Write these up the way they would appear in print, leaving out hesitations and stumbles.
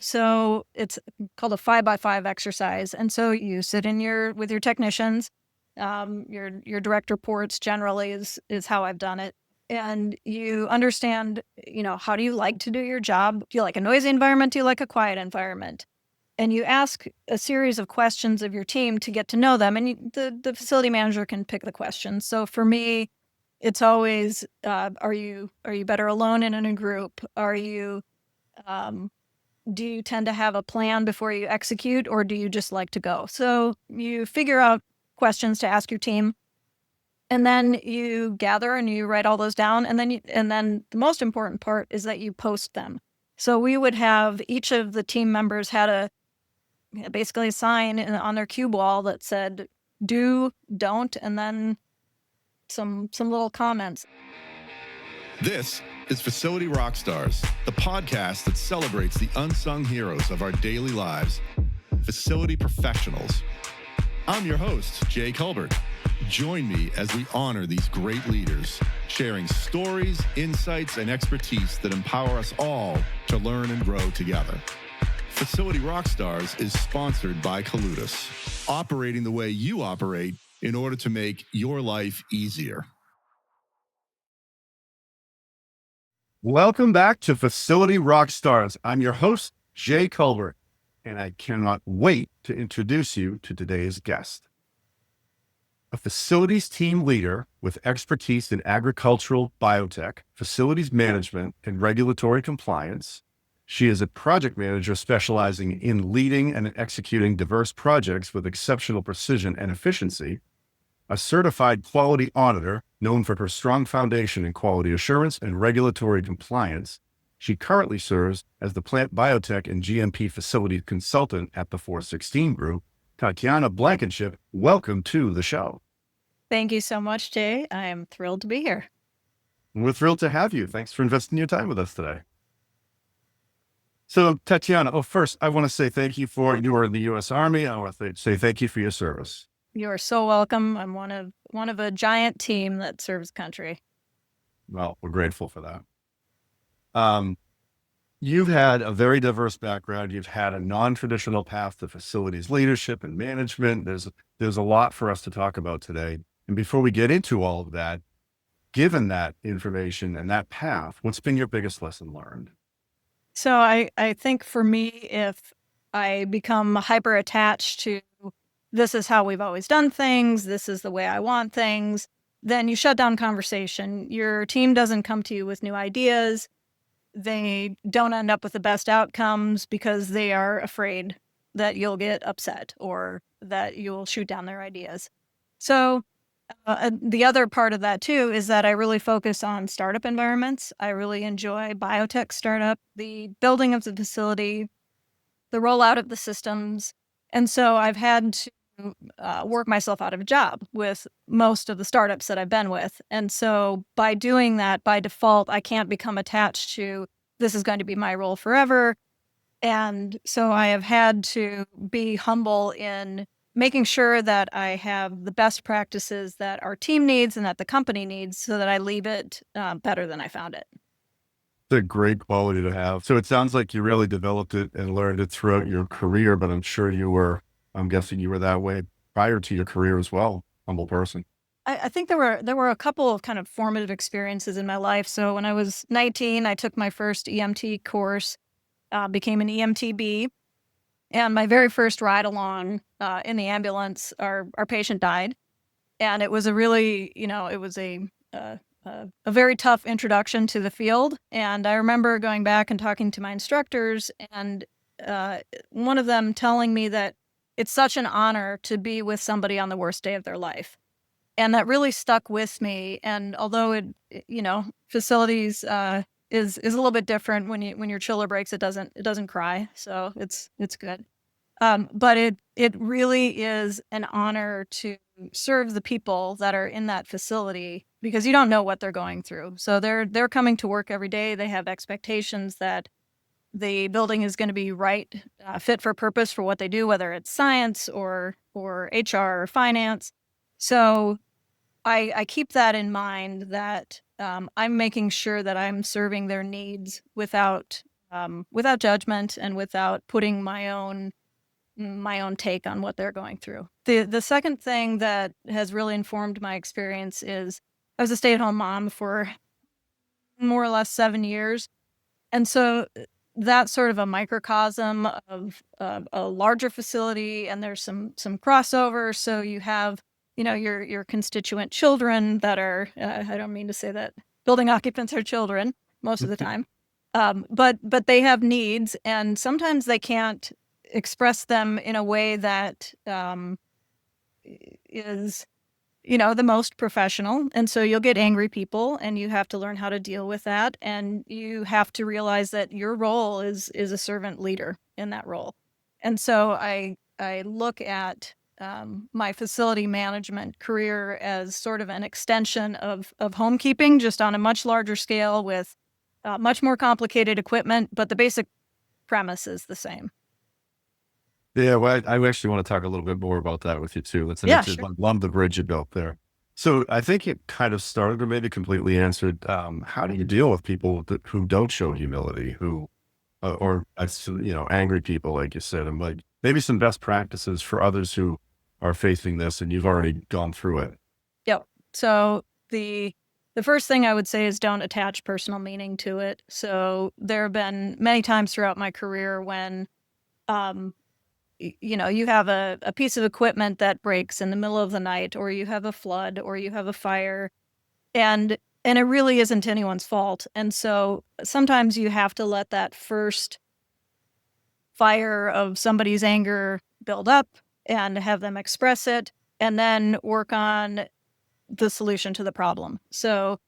So it's called a 5x5 exercise. And so you sit with your technicians, your direct reports generally is how I've done it. And you understand, how do you like to do your job? Do you like a noisy environment? Do you like a quiet environment? And you ask a series of questions of your team to get to know them. And the facility manager can pick the questions. So for me, it's always, are you better alone and in a group? Um, do you tend to have a plan before you execute, or do you just like to go? So you figure out questions to ask your team, and then you gather and you write all those down. And then the most important part is that you post them. So we would have each of the team members had basically a sign on their cube wall that said, do, don't, and then some little comments. This is Facility Rockstars, the podcast that celebrates the unsung heroes of our daily lives, facility professionals. I'm your host, Jay Culbert. Join me as we honor these great leaders, sharing stories, insights, and expertise that empower us all to learn and grow together. Facility Rockstars is sponsored by Coludus, operating the way you operate in order to make your life easier. Welcome back to Facility Rockstars. I'm your host, Jay Culbert, and I cannot wait to introduce you to today's guest. A facilities team leader with expertise in agricultural biotech, facilities management, and regulatory compliance. She is a project manager specializing in leading and executing diverse projects with exceptional precision and efficiency. A certified quality auditor known for her strong foundation in quality assurance and regulatory compliance. She currently serves as the plant biotech and GMP facility consultant at the 416 Group. Tatyana Blankenship, welcome to the show. Thank you so much, Jay. I am thrilled to be here. We're thrilled to have you. Thanks for investing your time with us today. So, Tatyana, first, I want to say thank you you are in the U.S. Army. I want to say thank you for your service. You are so welcome. I'm one of a giant team that serves country. Well, we're grateful for that. You've had a very diverse background. You've had a non-traditional path to facilities leadership and management. There's a lot for us to talk about today. And before we get into all of that, given that information and that path, what's been your biggest lesson learned? So I think for me, if I become hyper attached to this is how we've always done things, this is the way I want things, then you shut down conversation. Your team doesn't come to you with new ideas. They don't end up with the best outcomes because they are afraid that you'll get upset or that you'll shoot down their ideas. So the other part of that too is that I really focus on startup environments. I really enjoy biotech startup, the building of the facility, the rollout of the systems. And so I've had to work myself out of a job with most of the startups that I've been with. And so by doing that, by default, I can't become attached to this is going to be my role forever. And so I have had to be humble in making sure that I have the best practices that our team needs and that the company needs so that I leave it better than I found it. It's a great quality to have. So it sounds like you really developed it and learned it throughout your career, but I'm guessing you were that way prior to your career as well. Humble person. I think there were a couple of kind of formative experiences in my life. So when I was 19, I took my first EMT course, became an EMTB. And my very first ride along in the ambulance, our patient died. And it was a really, it was a very tough introduction to the field. And I remember going back and talking to my instructors and one of them telling me that it's such an honor to be with somebody on the worst day of their life. And that really stuck with me. And although facilities is a little bit different when your chiller breaks, it doesn't cry. So it's good. But it really is an honor to serve the people that are in that facility because you don't know what they're going through. So they're coming to work every day. They have expectations that the building is going to be right, fit for purpose for what they do, whether it's science or HR or finance. So I keep that in mind that I'm making sure that I'm serving their needs without without judgment and without putting my own take on what they're going through. The second thing that has really informed my experience is I was a stay-at-home mom for more or less 7 years. And so that's sort of a microcosm of a larger facility, and there's some crossover. So you have, your constituent children that are, I don't mean to say that building occupants are children most of the time, but they have needs, and sometimes they can't express them in a way that is the most professional. And so you'll get angry people, and you have to learn how to deal with that. And you have to realize that your role is a servant leader in that role. And so I look at my facility management career as sort of an extension of homekeeping, just on a much larger scale with much more complicated equipment, but the basic premise is the same. Yeah, well, I actually want to talk a little bit more about that with you too. Let's Yeah, sure. sure. Love the bridge you built there. So I think it kind of started, or maybe completely answered. How do you deal with people who don't show humility, who, or angry people, like you said, and like maybe some best practices for others who are facing this, and you've already gone through it. Yep. So the first thing I would say is don't attach personal meaning to it. So there have been many times throughout my career when, you have a piece of equipment that breaks in the middle of the night, or you have a flood, or you have a fire, and it really isn't anyone's fault. And so sometimes you have to let that first fire of somebody's anger build up and have them express it, and then work on the solution to the problem. So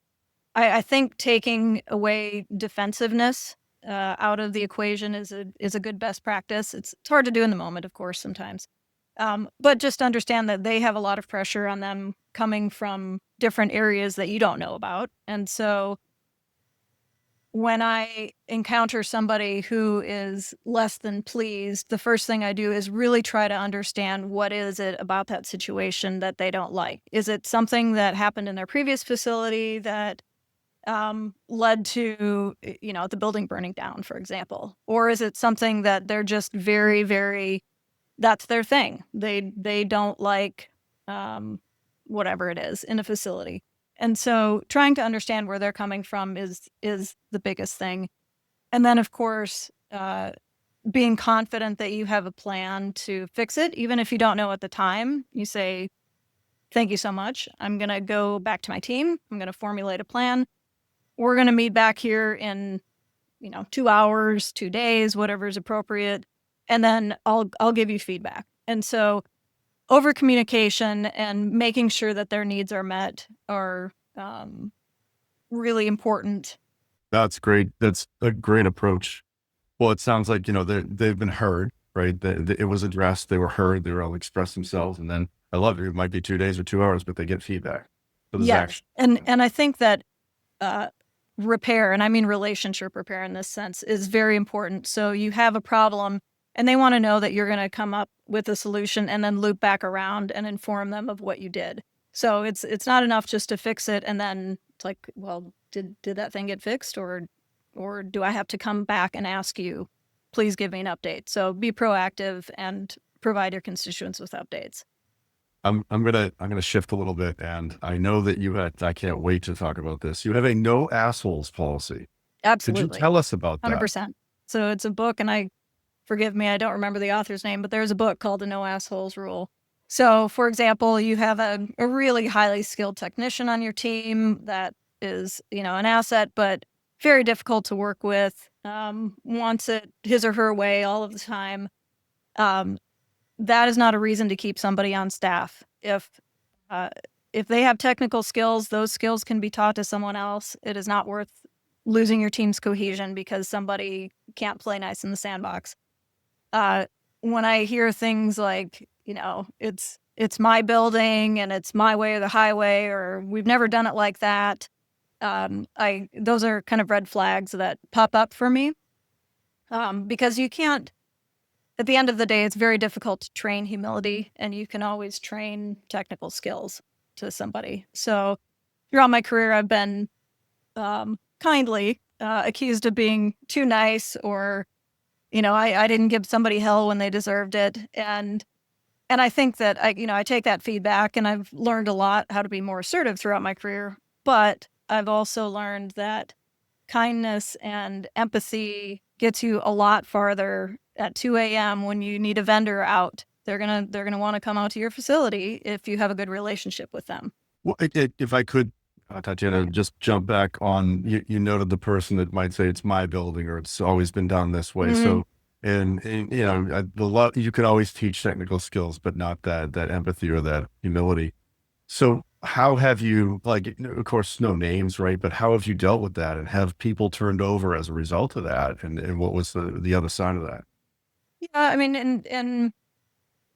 I think taking away defensiveness out of the equation is a good best practice. It's hard to do in the moment, of course, sometimes. But just understand that they have a lot of pressure on them coming from different areas that you don't know about. And so when I encounter somebody who is less than pleased, the first thing I do is really try to understand what is it about that situation that they don't like. Is it something that happened in their previous facility that led to, the building burning down, for example? Or is it something that they're just very, very, that's their thing. They don't like whatever it is in a facility. And so trying to understand where they're coming from is the biggest thing. And then, of course, being confident that you have a plan to fix it, even if you don't know at the time. You say, thank you so much. I'm going to go back to my team. I'm going to formulate a plan. We're going to meet back here in, 2 hours, 2 days, whatever is appropriate. And then I'll give you feedback. And so over communication and making sure that their needs are met are really important. That's great. That's a great approach. Well, it sounds like, they've been heard, right? It was addressed. They were heard. They were able to express themselves. And then I love it. It might be 2 days or 2 hours, but they get feedback. So there's action. And I think that repair, and I mean relationship repair in this sense, is very important. So you have a problem and they want to know that you're going to come up with a solution and then loop back around and inform them of what you did. So it's not enough just to fix it and then it's like, well, did that thing get fixed, or do I have to come back and ask you, please give me an update? So be proactive and provide your constituents with updates. I'm gonna shift a little bit, and I know that I can't wait to talk about this. You have a no assholes policy. Absolutely. Could you tell us about that? 100%. So it's a book, and forgive me, I don't remember the author's name, but there's a book called The No Assholes Rule. So, for example, you have a really highly skilled technician on your team that is, an asset, but very difficult to work with, wants it his or her way all of the time. That is not a reason to keep somebody on staff. If they have technical skills, those skills can be taught to someone else. It is not worth losing your team's cohesion because somebody can't play nice in the sandbox. When I hear things like, it's my building and it's my way or the highway, or we've never done it like that, those are kind of red flags that pop up for me, because you can't. At the end of the day, it's very difficult to train humility, and you can always train technical skills to somebody. So throughout my career, I've been kindly accused of being too nice, or, I didn't give somebody hell when they deserved it. And I think that I take that feedback, and I've learned a lot how to be more assertive throughout my career. But I've also learned that kindness and empathy gets you a lot farther at 2 a.m. when you need a vendor out. They're gonna want to come out to your facility if you have a good relationship with them. Well, if I could, Tatyana, just jump back on, you noted the person that might say it's my building or it's always been done this way. Mhm. So, and you can always teach technical skills, but not that empathy or that humility. So how have you, like, of course, no names, right? But how have you dealt with that, and have people turned over as a result of that? And what was the other side of that? Yeah, I mean, and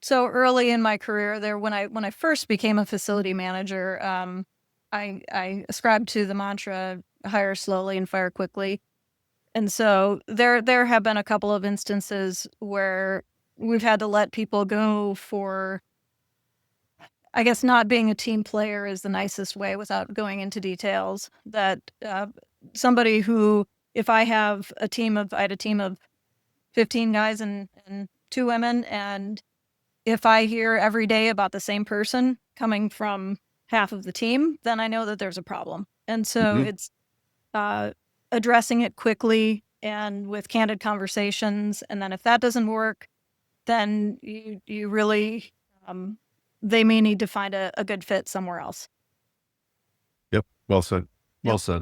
so early in my career there, when I first became a facility manager, I ascribed to the mantra hire slowly and fire quickly. And so there have been a couple of instances where we've had to let people go for, I guess, not being a team player is the nicest way without going into details. That somebody who, if I had a team of 15 guys and 2 women, and if I hear every day about the same person coming from half of the team, then I know that there's a problem. And so Hmm. it's uh, addressing it quickly and with candid conversations. And then if that doesn't work, then you really, they may need to find a good fit somewhere else. Yep. Well said. Well Yep. said.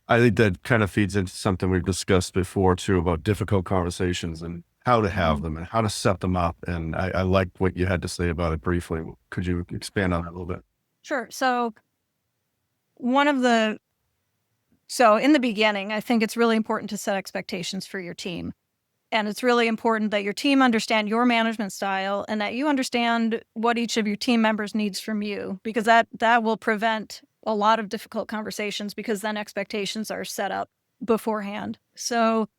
I think that kind of feeds into something we've discussed before too, about difficult conversations and how to have Mhm. them and how to set them up. And I liked what you had to say about it briefly. Could you expand on that a little bit? Sure. So one of the so in the beginning, I think it's really important to set expectations for your team. And it's really important that your team understand your management style and that you understand what each of your team members needs from you, because that will prevent a lot of difficult conversations, because then expectations are set up beforehand. So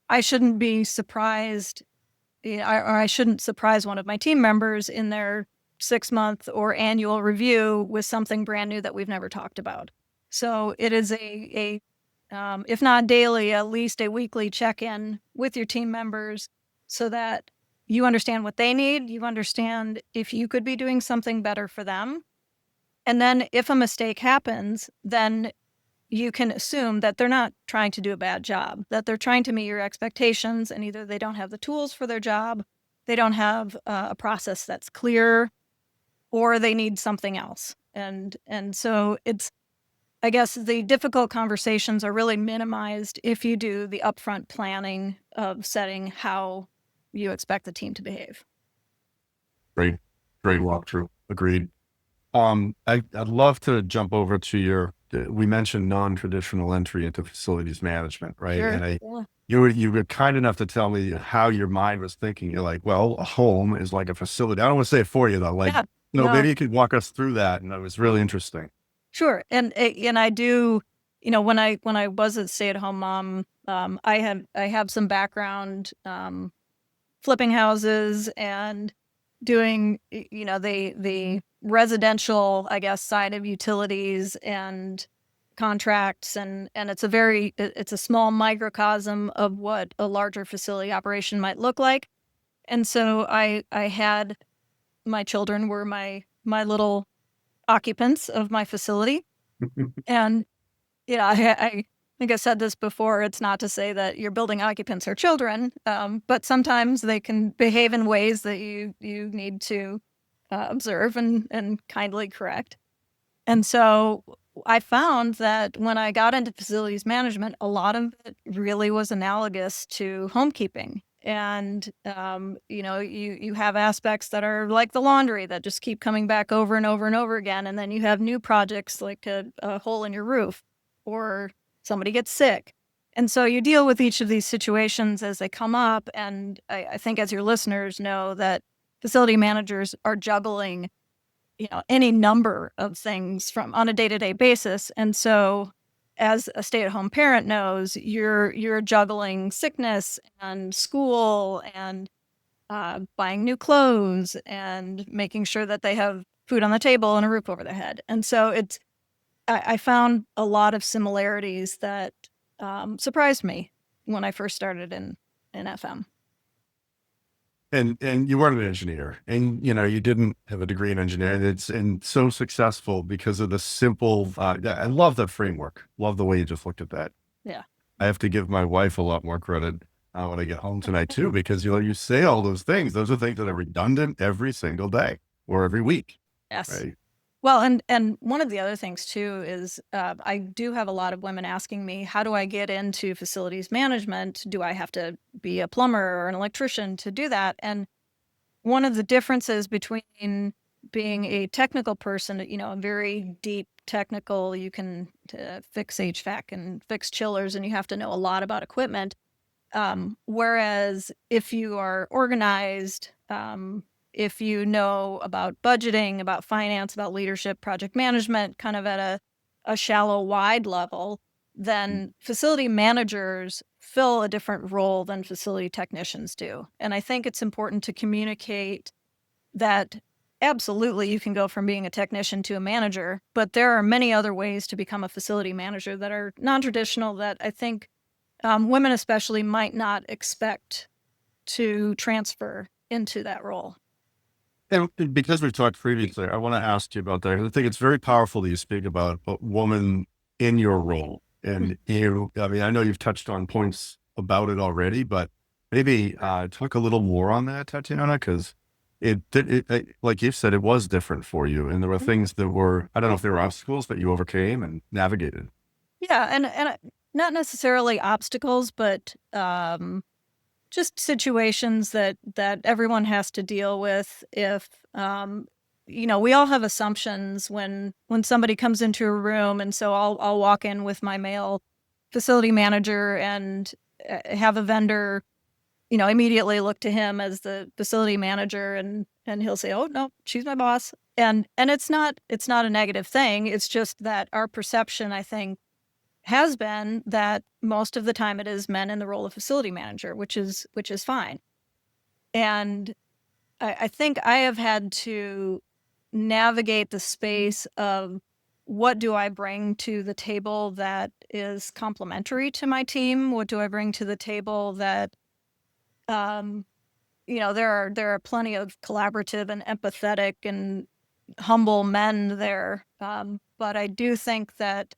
I shouldn't be surprised, or I shouldn't surprise one of my team members in their 6-month or annual review with something brand new that we've never talked about. So it is if not daily, at least a weekly check-in with your team members, so that you understand what they need, you understand if you could be doing something better for them. And then if a mistake happens, then you can assume that they're not trying to do a bad job, that they're trying to meet your expectations, and either they don't have the tools for their job, they don't have a process that's clear, or they need something else. And so it's, I guess, the difficult conversations are really minimized if you do the upfront planning of setting how you expect the team to behave. Great, great walkthrough. Agreed. I'd love to jump over to we mentioned non-traditional entry into facilities management, right? Sure. And Yeah. you were kind enough to tell me how your mind was thinking. You're like, well, a home is like a facility. I don't want to say it for you though. Like, Yeah. no, No. maybe you could walk us through that. And it was really interesting. Sure. And I do, when I was a stay-at-home mom, I have some background flipping houses and doing, the residential, I guess, side of utilities and contracts, and it's a small microcosm of what a larger facility operation might look like. And so I had, my children were my little occupants of my facility. And yeah, I think I said this before. It's not to say that your building occupants are children, but sometimes they can behave in ways that you need to observe and kindly correct. And so I found that when I got into facilities management, a lot of it really was analogous to homekeeping. And you have aspects that are like the laundry that just keep coming back over and over and over again, and then you have new projects like a hole in your roof, or somebody gets sick. And so you deal with each of these situations as they come up. And I think, as your listeners know, that facility managers are juggling, any number of things from on a day-to-day basis. And so, as a stay-at-home parent knows, you're juggling sickness and school and buying new clothes and making sure that they have food on the table and a roof over their head. And so I found a lot of similarities that surprised me when I first started in FM. And you weren't an engineer, and you didn't have a degree in engineering. And so successful because of the simple. I love that framework. Love the way you just looked at that. Yeah. I have to give my wife a lot more credit when I get home tonight too, because you say all those things. Those are things that are redundant every single day or every week. Yes. Right. Well, and one of the other things too is I do have a lot of women asking me, how do I get into facilities management? Do I have to be a plumber or an electrician to do that? And one of the differences between being a technical person, a very deep technical, you can fix HVAC and fix chillers, and you have to know a lot about equipment. Whereas if you are organized, if you know about budgeting, about finance, about leadership, project management, kind of at a shallow, wide level, then facility managers fill a different role than facility technicians do. And I think it's important to communicate that absolutely you can go from being a technician to a manager, but there are many other ways to become a facility manager that are non-traditional that I think women especially might not expect to transfer into that role. And because we've talked previously, I want to ask you about that. I think it's very powerful that you speak about a woman in your role. And I know you've touched on points about it already, but maybe talk a little more on that, Tatyana, because like you said, it was different for you. And there were things that were, I don't know if they were obstacles, but you overcame and navigated. Yeah, and not necessarily obstacles, but just situations that everyone has to deal with. If we all have assumptions when somebody comes into a room, and so I'll walk in with my male facility manager and have a vendor, immediately look to him as the facility manager, and he'll say, "Oh no, she's my boss," and it's not a negative thing. It's just that our perception, I think, has been that most of the time it is men in the role of facility manager, which is fine. And I think I have had to navigate the space of what do I bring to the table that is complementary to my team? What do I bring to the table that, there are plenty of collaborative and empathetic and humble men there. But I do think that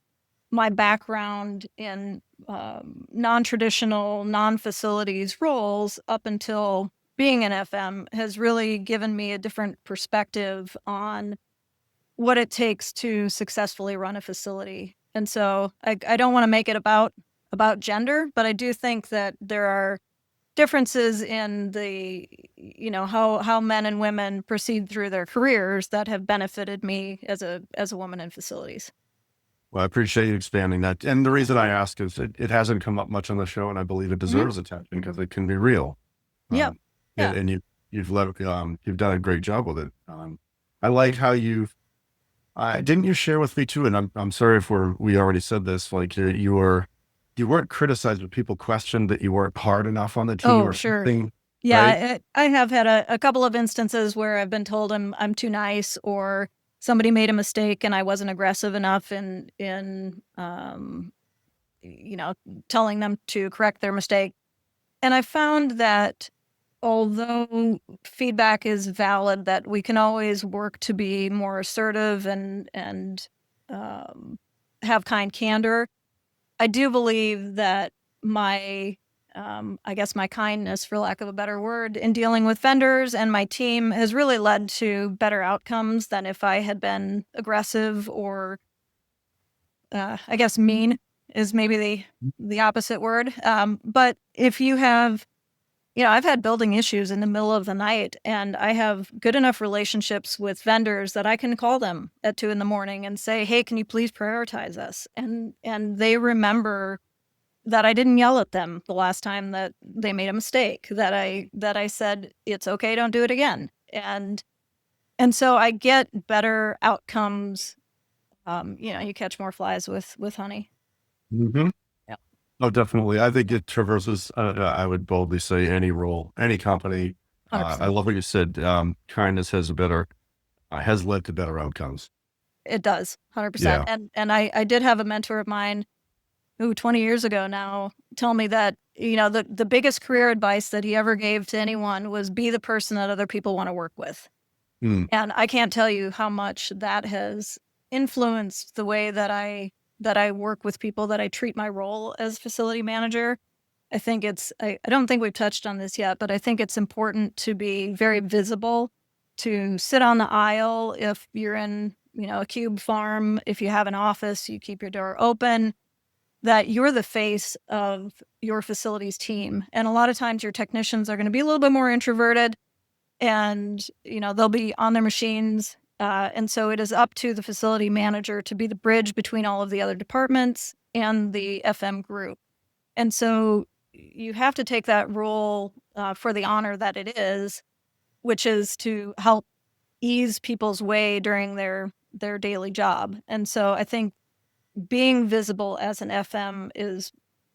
my background in non-traditional, non-facilities roles up until being in FM has really given me a different perspective on what it takes to successfully run a facility. And so I don't want to make it about gender, but I do think that there are differences in the, how men and women proceed through their careers that have benefited me as a woman in facilities. Well, I appreciate you expanding that. And the reason I ask is it hasn't come up much on the show, and I believe it deserves attention because it can be real. Yeah. And you've done a great job with it. I like how didn't you share with me too? And I'm sorry if we already said this, like you weren't criticized, but people questioned that you weren't hard enough on the team or sure. something. Yeah, right? I have had a couple of instances where I've been told I'm too nice, or somebody made a mistake and I wasn't aggressive enough in telling them to correct their mistake. And I found that although feedback is valid, that we can always work to be more assertive and have kind candor. I do believe that my kindness, for lack of a better word, in dealing with vendors and my team has really led to better outcomes than if I had been aggressive or, mean is maybe the opposite word. But if you have, I've had building issues in the middle of the night, and I have good enough relationships with vendors that I can call them at 2 a.m. and say, "Hey, can you please prioritize us?" And they remember that I didn't yell at them the last time that they made a mistake, that I said, "It's okay, don't do it again." And so I get better outcomes. You catch more flies with honey. Mm-hmm. Yeah. Oh, definitely. I think it traverses, I would boldly say, any role, any company. 100%. I love what you said. Kindness has led to better outcomes. It does, 100%. Yeah. And I did have a mentor of mine 20 years ago now, tell me that, the biggest career advice that he ever gave to anyone was be the person that other people want to work with. Mm. And I can't tell you how much that has influenced the way that I work with people, that I treat my role as facility manager. I think I don't think we've touched on this yet, but I think it's important to be very visible, to sit on the aisle if you're in, a cube farm. If you have an office, you keep your door open, that you're the face of your facilities team. And a lot of times your technicians are going to be a little bit more introverted, and, they'll be on their machines. And so it is up to the facility manager to be the bridge between all of the other departments and the FM group. And so you have to take that role for the honor that it is, which is to help ease people's way during their daily job. And so I think being visible as an FM is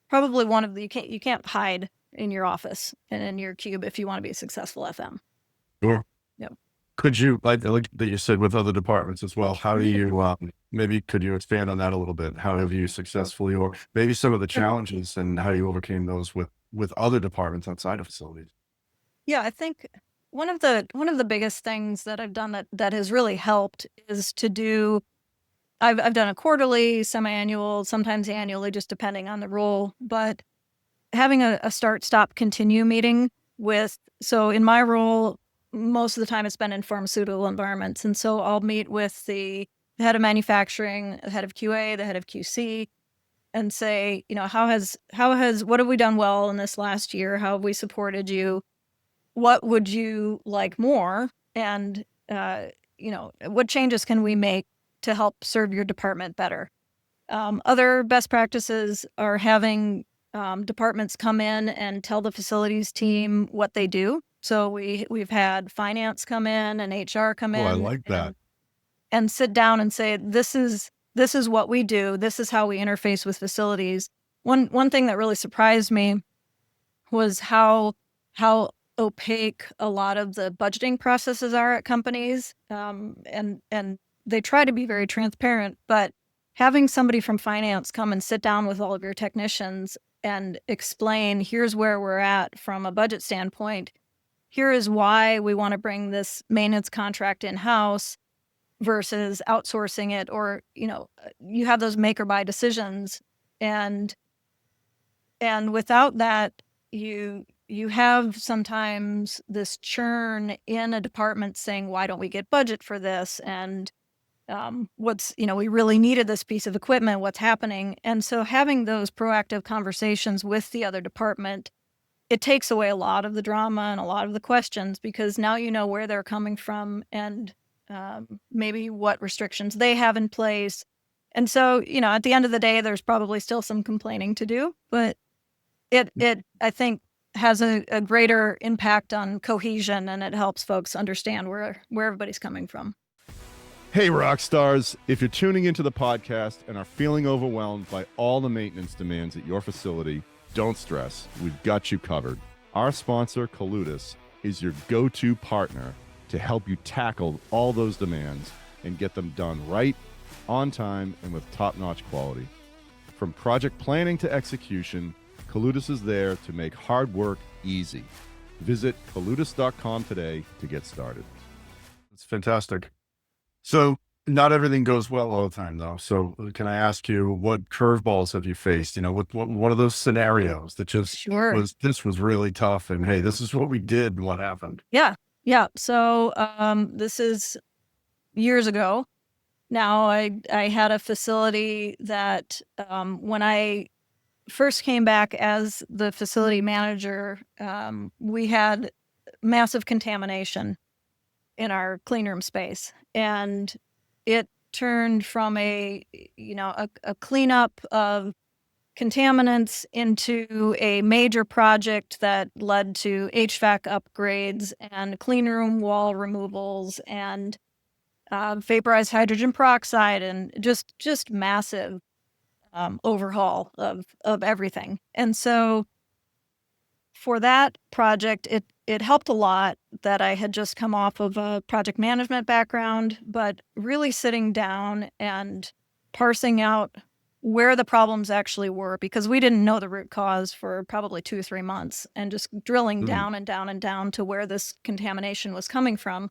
probably one of the, you can't hide in your office and in your cube if you want to be a successful FM. Sure. Yep. Could you, like that you said, with other departments as well, how do you, maybe could you expand on that a little bit? How have you successfully, or maybe some of the challenges and how you overcame those with other departments outside of facilities? Yeah, I think one of the biggest things that I've done that has really helped is to do, I've done a quarterly, semi-annual, sometimes annually, just depending on the role, but having a start, stop, continue meeting so in my role, most of the time it's been in pharmaceutical environments. And so I'll meet with the head of manufacturing, the head of QA, the head of QC, and say, what have we done well in this last year? How have we supported you? What would you like more? And, what changes can we make to help serve your department better? Other best practices are having departments come in and tell the facilities team what they do. So we've had finance come in and HR come in. I like that. And sit down and say, this is what we do. This is how we interface with facilities. One thing that really surprised me was how opaque a lot of the budgeting processes are at companies. And they try to be very transparent, but having somebody from finance come and sit down with all of your technicians and explain, here's where we're at from a budget standpoint. Here is why we want to bring this maintenance contract in-house versus outsourcing it, or, you have those make or buy decisions. And without that, you have sometimes this churn in a department saying, why don't we get budget for this? And we really needed this piece of equipment, what's happening? And so having those proactive conversations with the other department, it takes away a lot of the drama and a lot of the questions, because now you know where they're coming from and maybe what restrictions they have in place. And so, at the end of the day, there's probably still some complaining to do, but it I think has a greater impact on cohesion, and it helps folks understand where everybody's coming from. Hey, rock stars. If you're tuning into the podcast and are feeling overwhelmed by all the maintenance demands at your facility, don't stress. We've got you covered. Our sponsor, Colutus, is your go-to partner to help you tackle all those demands and get them done right, on time, and with top-notch quality. From project planning to execution, Colutus is there to make hard work easy. Visit colutus.com today to get started. It's fantastic. So not everything goes well all the time, though. So can I ask you, what curveballs have you faced? What one of those scenarios that just Sure. this was really tough, and hey, this is what we did, and what happened? Yeah. So this is years ago. Now I had a facility that when I first came back as the facility manager, we had massive contamination in our clean room space, and it turned from a cleanup of contaminants into a major project that led to HVAC upgrades and clean room wall removals and vaporized hydrogen peroxide, and just massive overhaul of everything. And so for that project, it helped a lot that I had just come off of a project management background, but really sitting down and parsing out where the problems actually were, because we didn't know the root cause for probably 2 or 3 months, and just drilling down and down and down to where this contamination was coming from.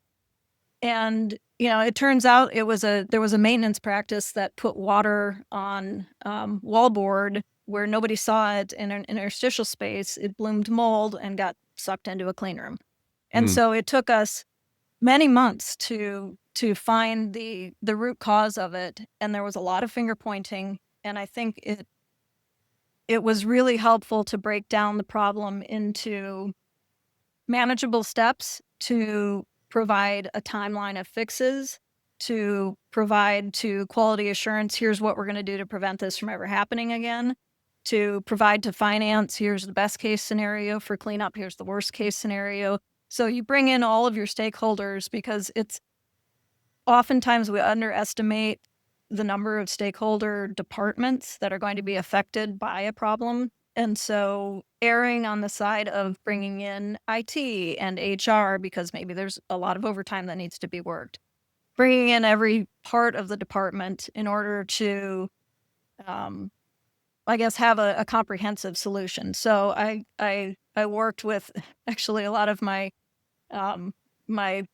And, it turns out there was a maintenance practice that put water on wallboard where nobody saw it in an interstitial space. It bloomed mold and got sucked into a clean room. And so it took us many months to find the root cause of it. And there was a lot of finger pointing. And I think it was really helpful to break down the problem into manageable steps, to provide a timeline of fixes, to provide to quality assurance, here's what we're going to do to prevent this from ever happening again, to provide to finance, here's the best case scenario for cleanup, here's the worst case scenario. So you bring in all of your stakeholders, because it's oftentimes we underestimate the number of stakeholder departments that are going to be affected by a problem. And so erring on the side of bringing in IT and HR, because maybe there's a lot of overtime that needs to be worked, bringing in every part of the department in order to, I guess, have a comprehensive solution. So I worked with actually a lot of my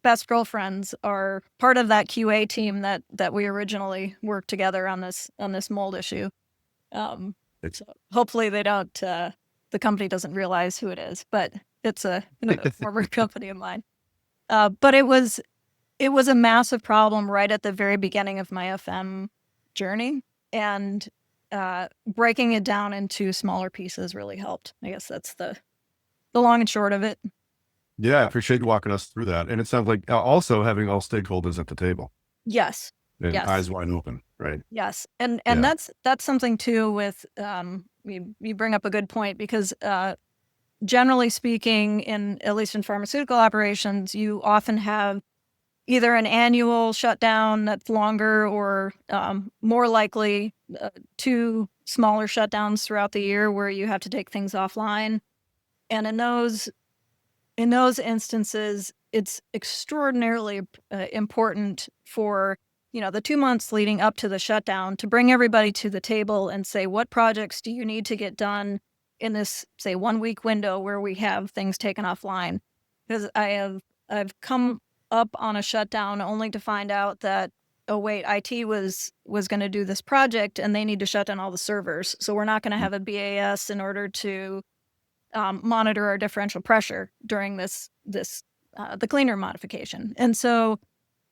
best girlfriends are part of that QA team that we originally worked together on this mold issue. So hopefully they don't, the company doesn't realize who it is, but it's a former company of mine. But it was a massive problem right at the very beginning of my FM journey, and breaking it down into smaller pieces really helped. I guess that's the long and short of it. Yeah, I appreciate you walking us through that. And it sounds like also having all stakeholders at the table. Yes. And Yes. eyes wide open, right? Yes. And Yeah. that's something too with, you bring up a good point, because generally speaking, at least in pharmaceutical operations, you often have either an annual shutdown that's longer, or more likely 2 smaller shutdowns throughout the year where you have to take things offline. And in those instances, it's extraordinarily important for, the 2 months leading up to the shutdown to bring everybody to the table and say, what projects do you need to get done in this, say, 1 week window where we have things taken offline? Because I've come up on a shutdown only to find out that, oh wait, IT was going to do this project and they need to shut down all the servers. So we're not going to have a BAS in order to monitor our differential pressure during the cleaner modification. And so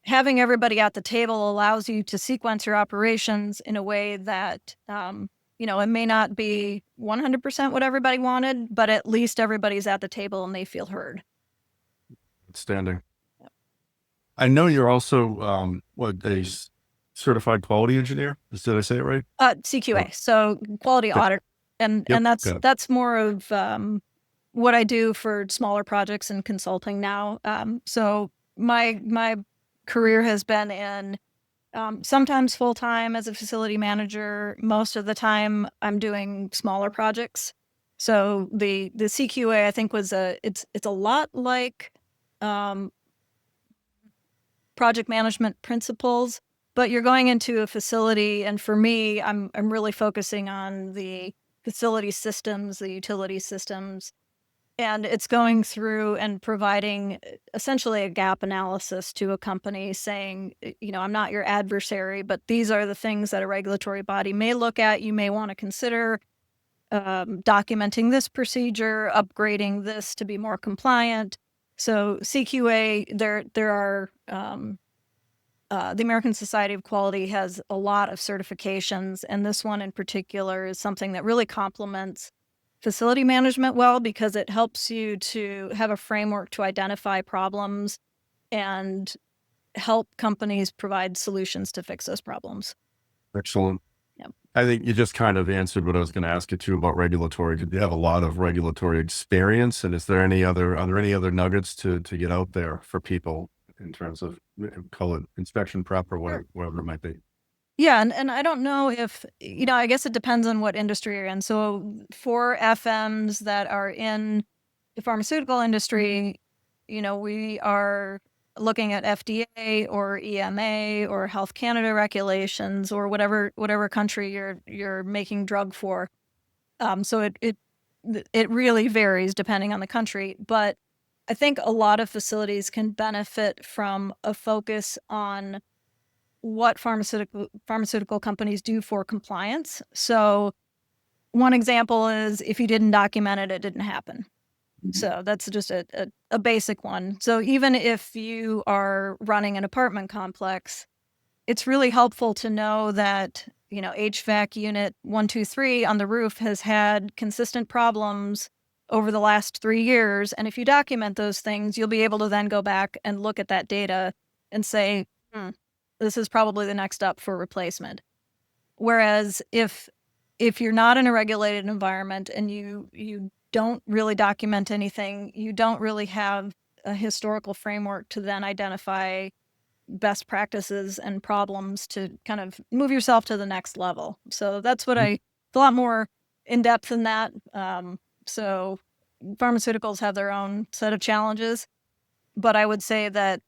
having everybody at the table allows you to sequence your operations in a way that, it may not be 100% what everybody wanted, but at least everybody's at the table and they feel heard. Outstanding. I know you're also, a certified quality engineer. Did I say it right? CQA, so quality audit. And that's more of what I do for smaller projects and consulting now. So my career has been in sometimes full-time as a facility manager. Most of the time I'm doing smaller projects. So the CQA, I think, it's a lot like project management principles, but you're going into a facility, and for me, I'm really focusing on the facility systems, the utility systems, and it's going through and providing essentially a gap analysis to a company, saying, I'm not your adversary, but these are the things that a regulatory body may look at. You may want to consider documenting this procedure, upgrading this to be more compliant. So CQA, there are the American Society of Quality has a lot of certifications, and this one in particular is something that really complements facility management well, because it helps you to have a framework to identify problems and help companies provide solutions to fix those problems. Excellent. Yep. I think you just kind of answered what I was going to ask you too about regulatory. Did you have a lot of regulatory experience, and are there any other nuggets to get out there for people in terms of, call it inspection prep or whatever it might be? Yeah, and I don't know if, I guess it depends on what industry you're in. So for FMs that are in the pharmaceutical industry, we are looking at FDA or EMA or Health Canada regulations or whatever country you're making drug for. So it really varies depending on the country, but I think a lot of facilities can benefit from a focus on what pharmaceutical companies do for compliance. So one example is if you didn't document it, it didn't happen. So that's just a basic one. So even if you are running an apartment complex, it's really helpful to know that, HVAC unit 123 on the roof has had consistent problems over the last 3 years. And if you document those things, you'll be able to then go back and look at that data and say, this is probably the next up for replacement. Whereas if you're not in a regulated environment and you don't really document anything, you don't really have a historical framework to then identify best practices and problems to kind of move yourself to the next level. So that's what it's a lot more in depth than that. So pharmaceuticals have their own set of challenges, but I would say that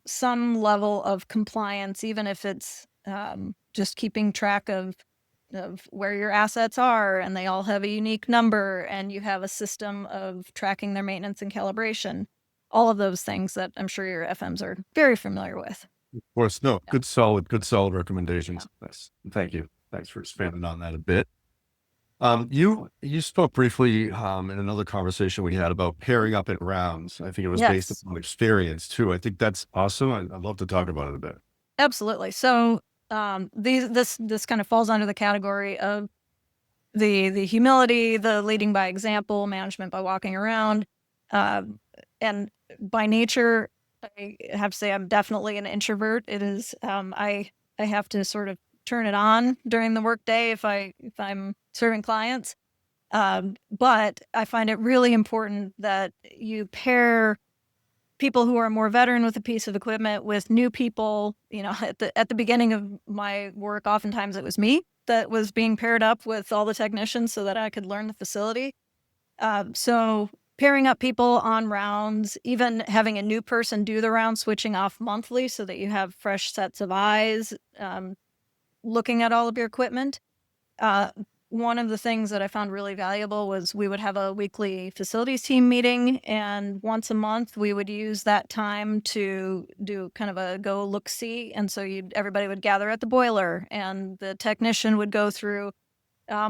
some level of compliance, even if it's just keeping track of where your assets are and they all have a unique number and you have a system of tracking their maintenance and calibration, all of those things that I'm sure your FMs are very familiar with. Of course, no, good solid recommendations. Nice. Thank you. Thanks for expanding on that a bit. You spoke briefly in another conversation we had about pairing up at rounds. I think it was based Yes, upon experience too. I think that's awesome. I'd love to talk about it a bit. absolutely. So this kind of falls under the category of the humility, the leading by example, management by walking around. And by nature, I have to say I'm definitely an introvert. It is I have to sort of turn it on during the workday if I'm serving clients. But I find it really important that you pair people who are more veteran with a piece of equipment with new people. At the beginning of my work, oftentimes it was me that was being paired up with all the technicians so that I could learn the facility. So pairing up people on rounds, even having a new person do the round, switching off monthly so that you have fresh sets of eyes looking at all of your equipment. One of the things that I found really valuable was we would have a weekly facilities team meeting, and once a month we would use that time to do kind of a go look see. And so everybody would gather at the boiler, and the technician would go through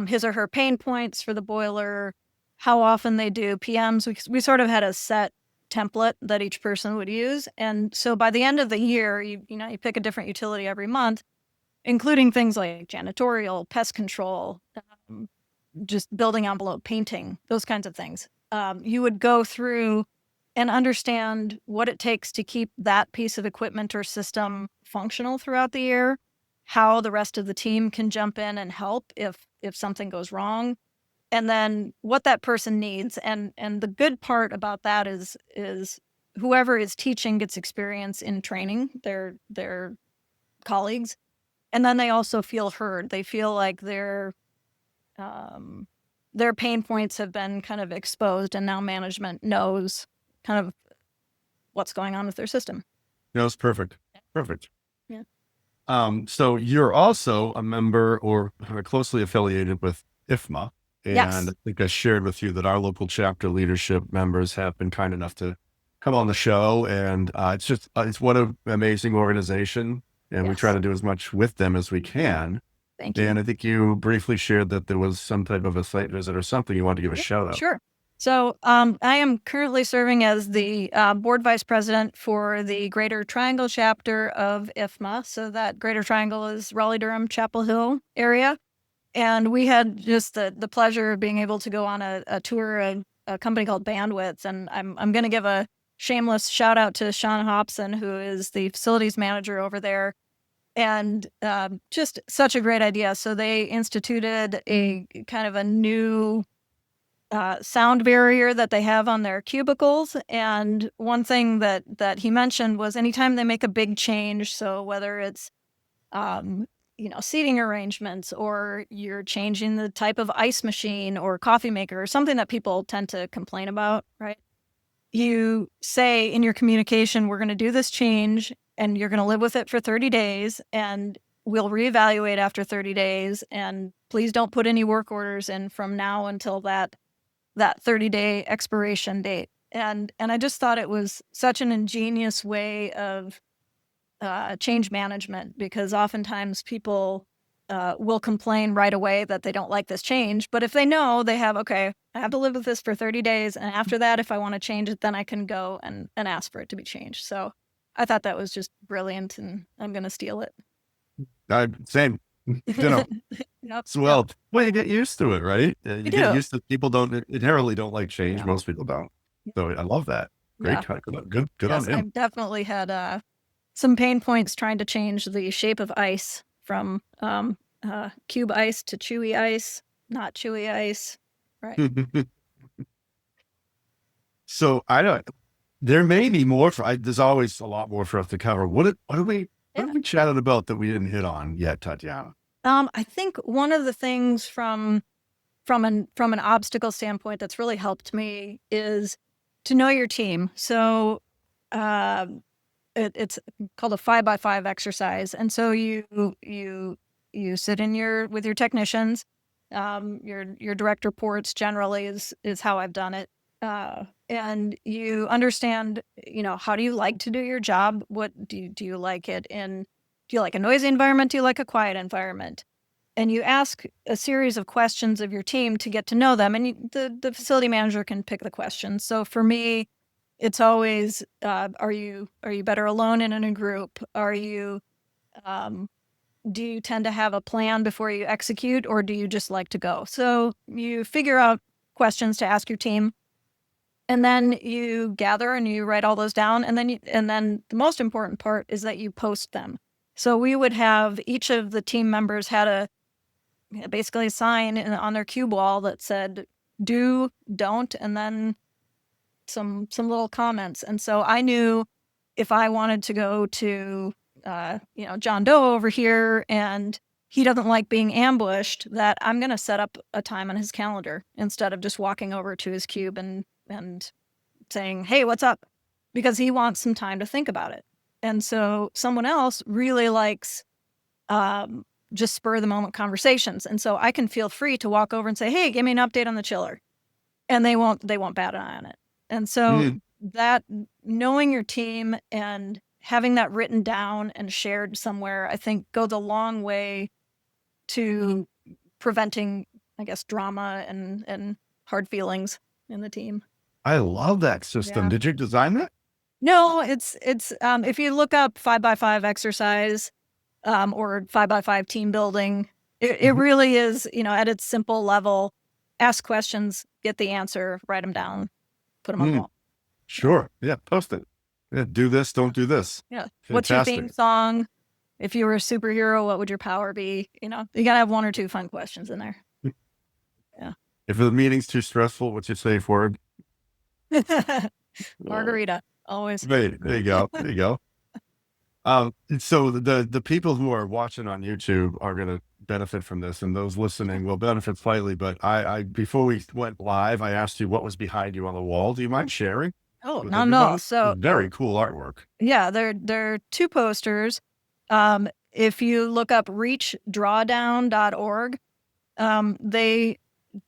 his or her pain points for the boiler, how often they do PMs. We sort of had a set template that each person would use, and so by the end of the year, you pick a different utility every month, including things like janitorial, pest control, just building envelope painting, those kinds of things. You would go through and understand what it takes to keep that piece of equipment or system functional throughout the year, how the rest of the team can jump in and help if something goes wrong, and then what that person needs. And the good part about that is whoever is teaching gets experience in training their colleagues. And then they also feel heard. They feel like their pain points have been kind of exposed, and now management knows kind of what's going on with their system. No, it's perfect. Perfect. Yeah. So you're also a member or closely affiliated with IFMA. And Yes. I think I shared with you that our local chapter leadership members have been kind enough to come on the show. And it's what an amazing organization. And we try Yes. to do as much with them as we can. Thank you. And I think you briefly shared that there was some type of a site visit or something you wanted to give a shout out. Sure. So I am currently serving as the board vice president for the Greater Triangle chapter of IFMA. So that Greater Triangle is Raleigh-Durham, Chapel Hill area. And we had just the pleasure of being able to go on a tour of a company called Bandwidth. And I'm going to give a shameless shout out to Sean Hobson, who is the facilities manager over there. And just such a great idea. So they instituted a kind of a new sound barrier that they have on their cubicles. And one thing that he mentioned was anytime they make a big change, so whether it's seating arrangements, or you're changing the type of ice machine or coffee maker or something that people tend to complain about, right? you say in your communication, we're going to do this change and you're going to live with it for 30 days and we'll reevaluate after 30 days. And please don't put any work orders in from now until that 30-day expiration date. And I just thought it was such an ingenious way of change management, because oftentimes people will complain right away that they don't like this change. But if they know they have, okay, I have to live with this for 30 days. And after that, if I want to change it, then I can go and ask for it to be changed. So I thought that was just brilliant and I'm going to steal it. Same. Yep. Well, you get used to it, right? You get used to people inherently don't like change. Most people don't. So I love that. Great. Yeah. Good on him. I've definitely had some pain points trying to change the shape of ice from cube ice to chewy ice, not chewy ice. Right. So there may be more there's always a lot more for us to cover. What are we chatting about that we didn't hit on yet, Tatyana? I think one of the things from an obstacle standpoint that's really helped me is to know your team. So it's called a 5x5 exercise. And so you sit with your technicians, your direct reports generally is how I've done it. And you understand, how do you like to do your job? What do you like it in? Do you like a noisy environment? Do you like a quiet environment? And you ask a series of questions of your team to get to know them. And the facility manager can pick the questions. So for me, it's always, are you better alone and in a group? Do you tend to have a plan before you execute, or do you just like to go? So you figure out questions to ask your team, and then you gather and you write all those down. And then the most important part is that you post them. So we would have each of the team members had basically a sign on their cube wall that said, do, don't, and then some little comments. And so I knew if I wanted to go to, John Doe over here and he doesn't like being ambushed, that I'm going to set up a time on his calendar instead of just walking over to his cube and saying, hey, what's up? Because he wants some time to think about it. And so someone else really likes just spur of the moment conversations. And so I can feel free to walk over and say, hey, give me an update on the chiller. And they won't bat an eye on it. And so that knowing your team and having that written down and shared somewhere, I think goes a long way to preventing, I guess, drama and hard feelings in the team. I love that system. Yeah. Did you design that? No, it's if you look up 5x5 exercise or 5x5 team building, it really is, at its simple level, ask questions, get the answer, write them down, put them on the wall. Sure. Yeah. Post it. Yeah. Do this. Don't do this. Yeah. Fantastic. What's your theme song? If you were a superhero, what would your power be? You got to have one or two fun questions in there. Yeah. If the meeting's too stressful, what's your safe word? Margarita. Always. There you go. There you go. So the people who are watching on YouTube are going to benefit from this, and those listening will benefit slightly. But I before we went live, I asked you what was behind you on the wall. Do you mind sharing? Oh, no. So very cool artwork. Yeah, they're two posters. If you look up reachdrawdown.org, they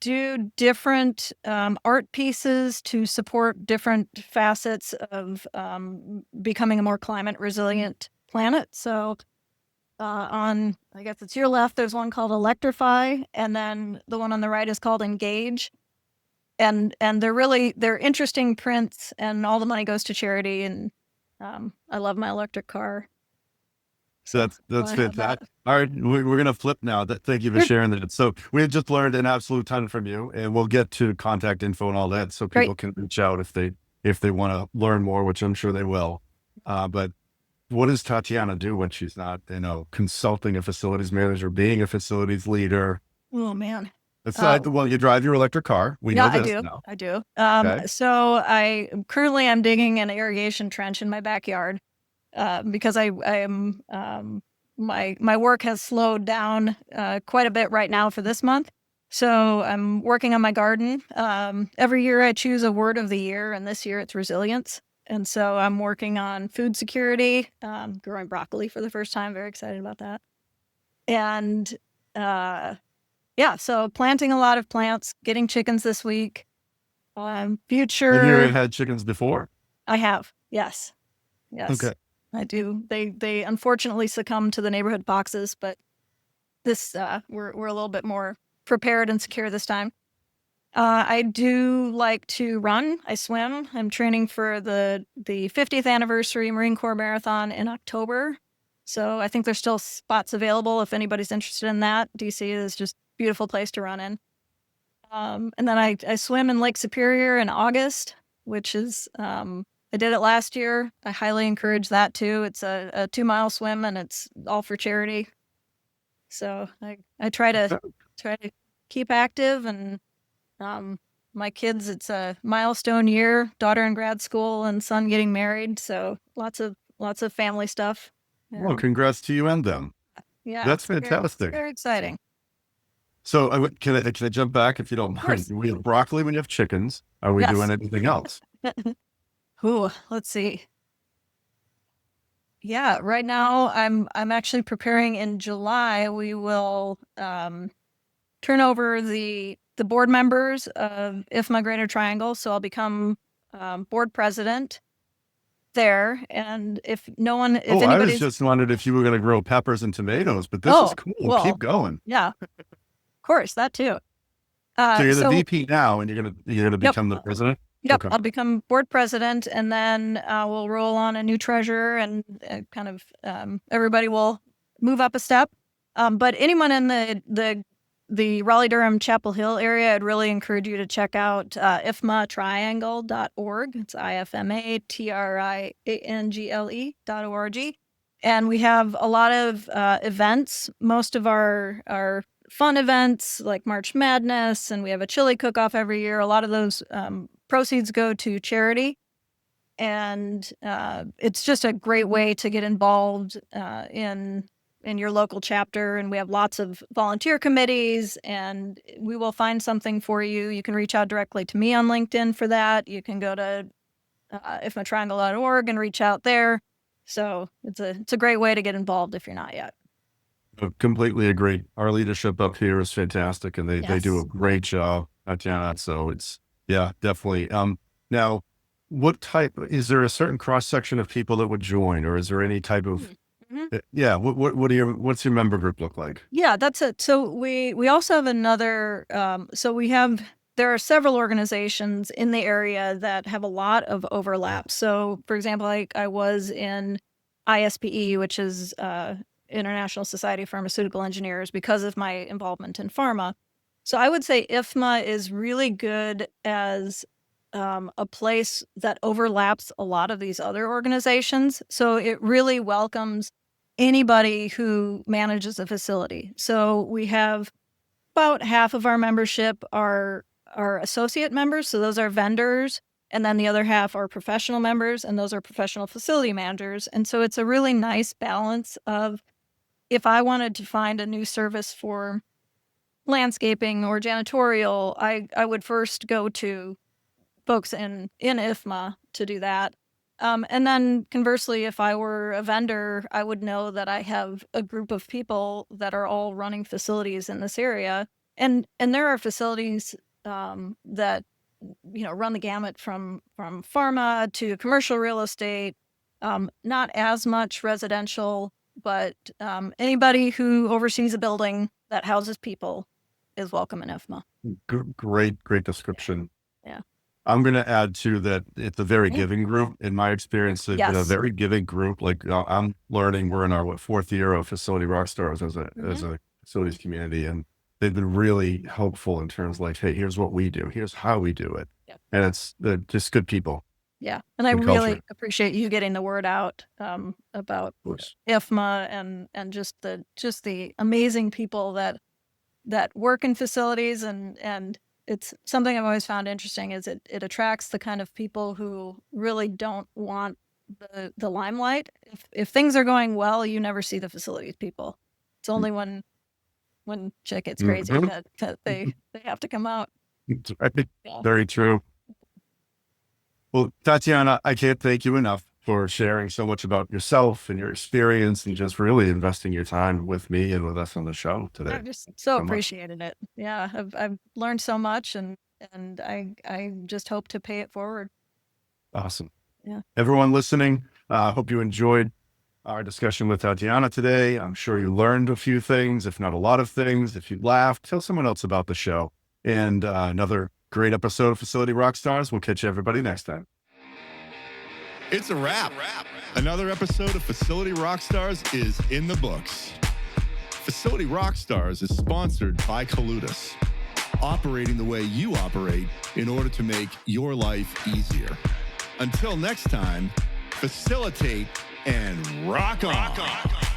do different art pieces to support different facets of becoming a more climate resilient planet. So on, I guess it's your left, there's one called Electrify, and then the one on the right is called Engage. And they're interesting prints, and all the money goes to charity. And I love my electric car. So that's fantastic. All right, we're going to flip now. Thank you for sharing that. So we just learned an absolute ton from you, and we'll get to contact info and all that, so people can reach out if they want to learn more, which I'm sure they will. But what does Tatyana do when she's not, consulting a facilities manager, being a facilities leader? Oh man. Well, you drive your electric car. We know this now. I do. So I'm digging an irrigation trench in my backyard. Because I am my work has slowed down quite a bit right now for this month. So I'm working on my garden. Every year I choose a word of the year, and this year it's resilience. And so I'm working on food security, growing broccoli for the first time. Very excited about that. And yeah, so planting a lot of plants, getting chickens this week. Have Future, you had chickens before? I have. Yes. Yes, Okay. I do. They unfortunately succumb to the neighborhood foxes, but this we're a little bit more prepared and secure this time. I do like to run. I swim. I'm training for the 50th anniversary Marine Corps Marathon in October. So I think there's still spots available if anybody's interested in that. DC is just a beautiful place to run in. And then I swim in Lake Superior in August, which is I did it last year. I highly encourage that too. It's a 2-mile swim and it's all for charity. So I try to keep active and my kids, it's a milestone year, daughter in grad school and son getting married. So lots of family stuff. Well, congrats to you and them. Yeah. That's Very, fantastic. very exciting. So can I jump back if you don't Of course. mind? We have broccoli when you have chickens. Are we Yes. doing anything else? Ooh, let's see. Yeah, right now I'm actually preparing in July. We will turn over the board members of IFMA Greater Triangle, so I'll become board president there. And if I was anybody's just wondering if you were going to grow peppers and tomatoes, but this is cool. well, Keep going. Yeah, of course, that too. So you're the VP now, and you're gonna become the president. Yep, Okay. I'll become board president, and then we'll roll on a new treasurer, and kind of everybody will move up a step. But anyone in the Raleigh-Durham Chapel Hill area, I'd really encourage you to check out ifmatriangle.org. It's ifmatriangle.org. And we have a lot of events. Most of our fun events like March Madness, and we have a chili cook-off every year. A lot of those proceeds go to charity. And it's just a great way to get involved in your local chapter. And we have lots of volunteer committees, and we will find something for you. You can reach out directly to me on LinkedIn for that. You can go to ifmatriangle.org and reach out there. So it's a great way to get involved if you're not yet. I completely agree. Our leadership up here is fantastic, and they do a Yes. great job, Tatyana. So it's definitely. Now, what type is there? A certain cross section of people that would join, or is there any type of what's your member group look like? Yeah, that's it. So we also have another. There are several organizations in the area that have a lot of overlap. So, for example, I was in ISPE, which is International Society of Pharmaceutical Engineers, because of my involvement in pharma. So I would say IFMA is really good as a place that overlaps a lot of these other organizations. So it really welcomes anybody who manages a facility. So we have about half of our membership are associate members. So those are vendors. And then the other half are professional members, and those are professional facility managers. And so it's a really nice balance of, if I wanted to find a new service for landscaping or janitorial, I would first go to folks in IFMA to do that. And then conversely, if I were a vendor, I would know that I have a group of people that are all running facilities in this area. And there are facilities that run the gamut from pharma to commercial real estate, not as much residential, but anybody who oversees a building that houses people is welcome in IFMA. Great description. Yeah. I'm going to add to that. It's a very giving group. In my experience, it's been a very giving group. Like I'm learning, we're in our 4th year of Facility Rockstars as a facilities community, and they've been really helpful in terms like, hey, here's what we do, here's how we do it, and it's just good people. Yeah, and I really appreciate you getting the word out about IFMA and just the amazing people that work in facilities, and it's something I've always found interesting is it attracts the kind of people who really don't want the limelight. If things are going well, you never see the facilities people. It's only when when shit gets crazy, Mhm. that they have to come out. I think Yeah. very true. Well, Tatyana, I can't thank you enough for sharing so much about yourself and your experience and just really investing your time with me and with us on the show today. I've just so So much. appreciated it. Yeah, I've learned so much, and I just hope to pay it forward. Awesome. Yeah. Everyone listening, I hope you enjoyed our discussion with Tatyana today. I'm sure you learned a few things, if not a lot of things. If you laughed, tell someone else about the show. And another great episode of Facility Rockstars. We'll catch everybody next time. It's a wrap. Another episode of Facility Rockstars is in the books. Facility Rockstars is sponsored by Colutus, operating the way you operate in order to make your life easier. Until next time, facilitate and rock on.